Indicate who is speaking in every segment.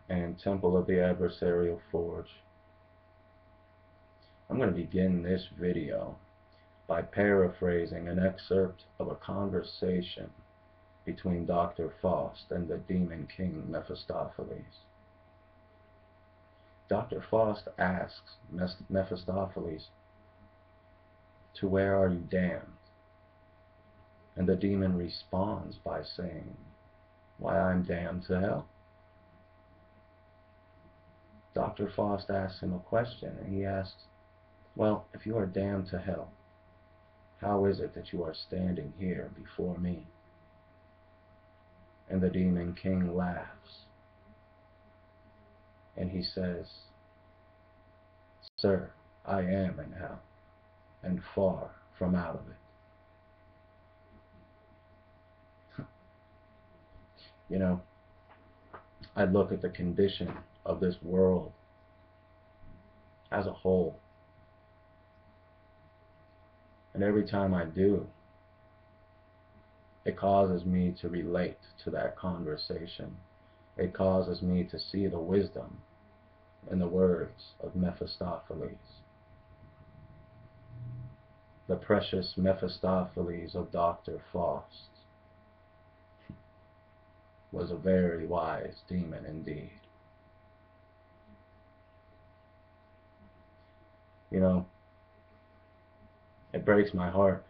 Speaker 1: and Temple of the Adversarial Forge. I'm going to begin this video by paraphrasing an excerpt of a conversation between Dr. Faust and the Demon King Mephistopheles. Dr. Faust asks Mephistopheles, "To where are you damned?" And the demon responds by saying, "Why, I'm damned to hell." Dr. Faust asks him a question, and he asks, "Well, if you are damned to hell, how is it that you are standing here before me?" And the Demon King laughs, and he says, "Sir, I am in hell, and far from out of it." You know, I look at the condition of this world as a whole, and every time I do, it causes me to relate to that conversation. It causes me to see the wisdom in the words of Mephistopheles. The precious Mephistopheles of Dr. Faust was a very wise demon indeed. You know, it breaks my heart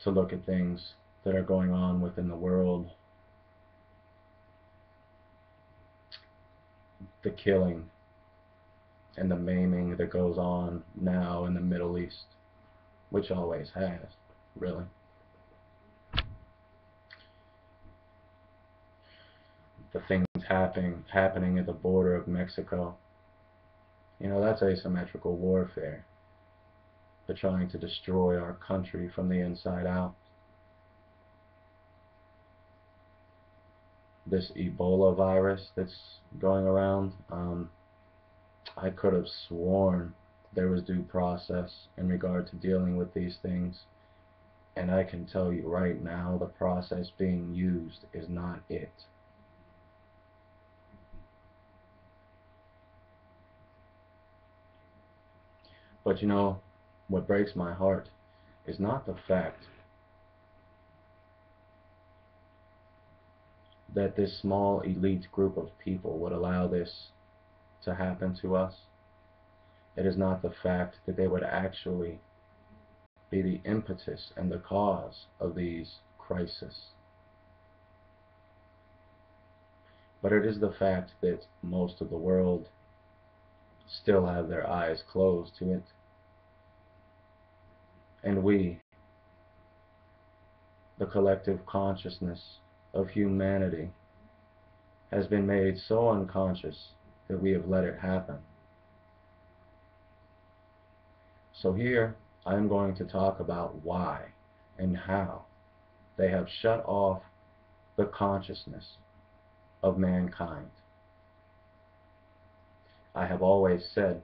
Speaker 1: to look at things that are going on within the world. The killing and the maiming that goes on now in the Middle East, which always has, really. The things happening at the border of Mexico, that's asymmetrical warfare. They're trying to destroy our country from the inside out. This Ebola virus that's going around, I could have sworn there was due process in regard to dealing with these things. And I can tell you right now, the process being used is not it. But what breaks my heart is not the fact that this small elite group of people would allow this to happen to us. It is not the fact that they would actually be the impetus and the cause of these crises. But it is the fact that most of the world still have their eyes closed to it. And we, the collective consciousness of humanity, has been made so unconscious that we have let it happen. So here I am going to talk about why and how they have shut off the consciousness of mankind. I have always said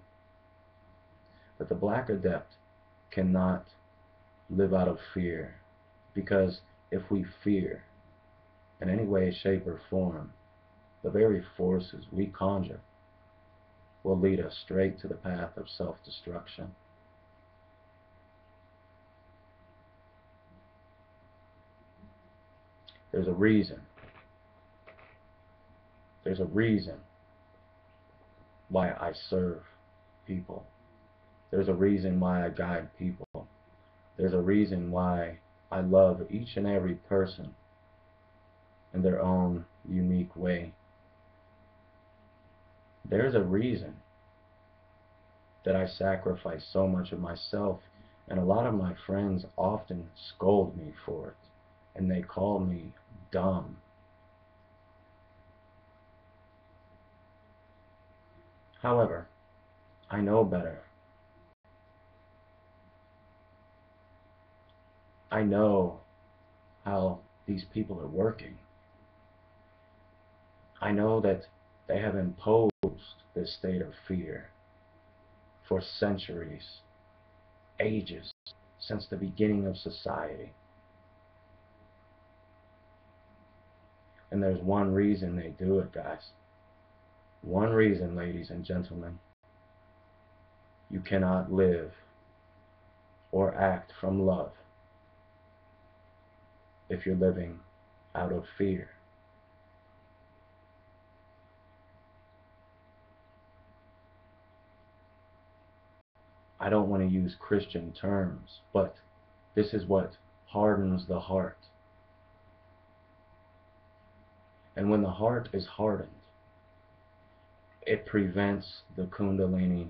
Speaker 1: that the Black Adept cannot live out of fear, because if we fear in any way, shape, or form, the very forces we conjure will lead us straight to the path of self-destruction. There's a reason. There's a reason why I serve people. There's a reason why I guide people. There's a reason why I love each and every person in their own unique way. There's a reason that I sacrifice so much of myself, and a lot of my friends often scold me for it, and they call me dumb. However, I know better. I know how these people are working. I know that they have imposed this state of fear for centuries, ages, since the beginning of society. And there's one reason they do it, guys. One reason, ladies and gentlemen, you cannot live or act from love if you're living out of fear. I don't want to use Christian terms, but this is what hardens the heart. And when the heart is hardened, it prevents the Kundalini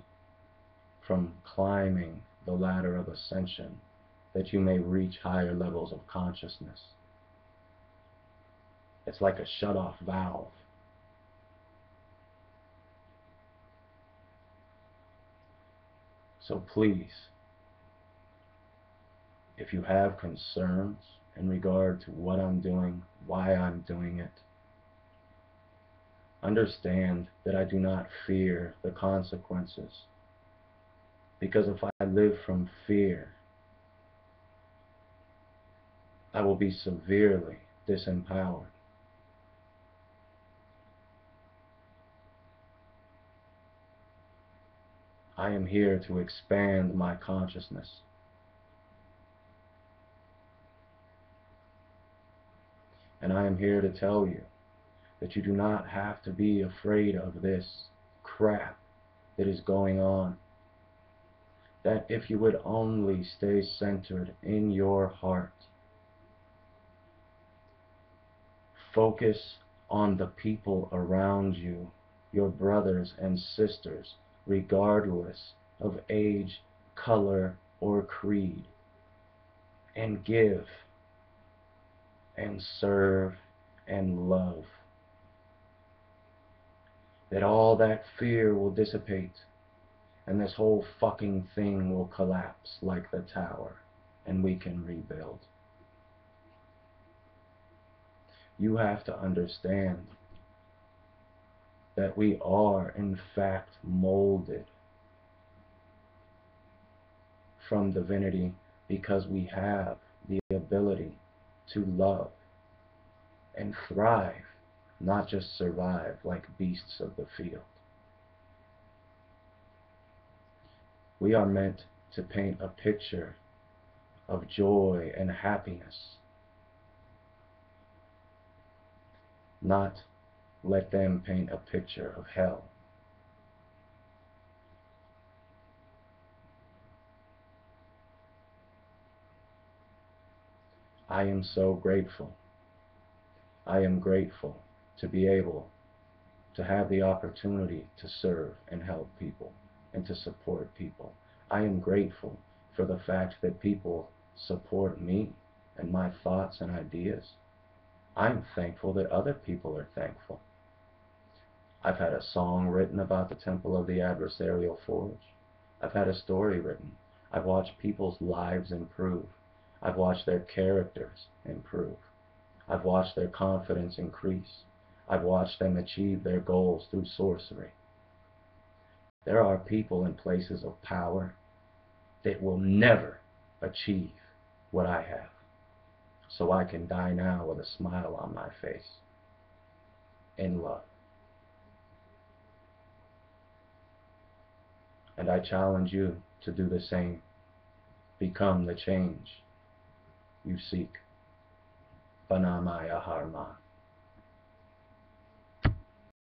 Speaker 1: from climbing the ladder of ascension that you may reach higher levels of consciousness. It's like a shut-off valve. So please, if you have concerns in regard to what I'm doing, why I'm doing it, understand that I do not fear the consequences. Because if I live from fear, I will be severely disempowered. I am here to expand my consciousness. And I am here to tell you that you do not have to be afraid of this crap that is going on. That if you would only stay centered in your heart, focus on the people around you, your brothers and sisters, regardless of age, color, or creed, and give, and serve, and love. That all that fear will dissipate, and this whole fucking thing will collapse like the tower, and we can rebuild. You have to understand that we are, in fact, molded from divinity because we have the ability to love and thrive, not just survive like beasts of the field. We are meant to paint a picture of joy and happiness, not let them paint a picture of hell. I am so grateful. I am grateful to be able to have the opportunity to serve and help people and to support people. I am grateful for the fact that people support me and my thoughts and ideas. I'm thankful that other people are thankful. I've had a song written about the Temple of the Adversarial Forge. I've had a story written. I've watched people's lives improve. I've watched their characters improve. I've watched their confidence increase. I've watched them achieve their goals through sorcery. There are people in places of power that will never achieve what I have. So I can die now with a smile on my face, in love. And I challenge you to do the same. Become the change you seek. Vanamaya Harma.